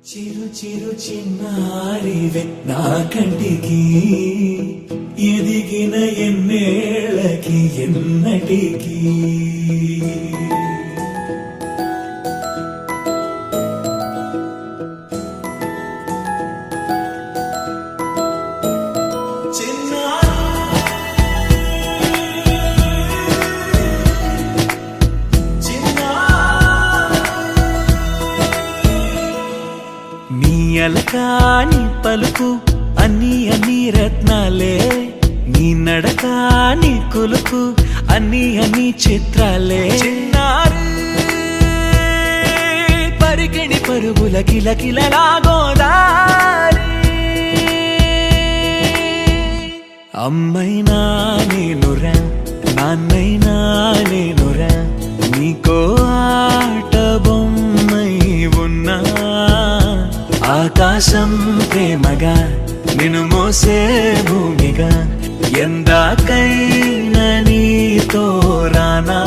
చిరు చిరు చిన్నారివే నా కంటికి ఎదిగిన ఎన్నేళ్ళకి ఎన్నటికి అలకాని పలుకు అన్ని అన్ని రత్నాలే నీ నడకాని కులుకు అన్ని అన్ని చిత్రాలే చిన్నారు పరికిణి పరుగుల కిలకిలలాగోదారి అమ్మైనా నేనురా నాన్నైనా నేనురా నీకో ఆట బొమ్మై ఉన్నా ఆకాశం ప్రేమగా నిన్ను మోసే భూమిగా ఎందాకైనా నీతో రానా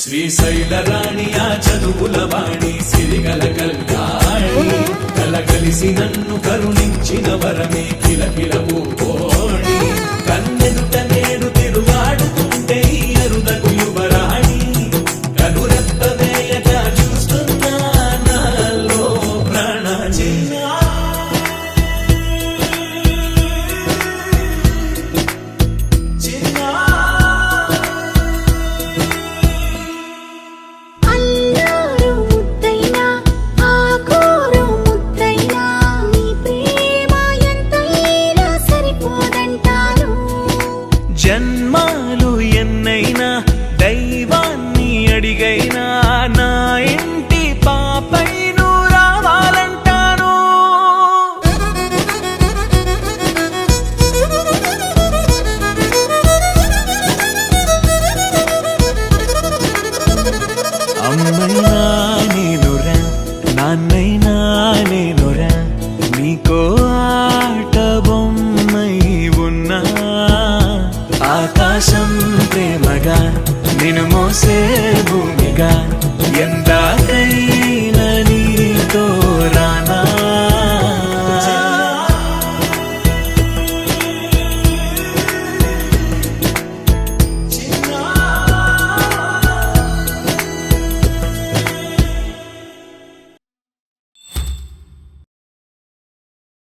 శ్రీశైల రాణి ఆ చదువుల వాణి సిరిగల కల్యాణి కలగలిసి నన్ను కరుణించిన వరమే కిలకిల పూకోణి కన్నెదుట నేడు తిరుగాడుతుంటే అరుదకు యువరాణి కనురెప్ప వేయగా చూస్తున్నా నాలో ప్రాణ జన్మాలు ఎన్నైనా దైవాన్ని అడిగైనా నా ఇంటి పాపై నువ్వు రావాలంటాను అమ్మైనా నేనురా నాన్నైనా నేనురా నీకో ఆట బొమ్మై ఉన్నా ఆకాశం ప్రేమగా నిన్ను మోసే భూమిగా ఎంత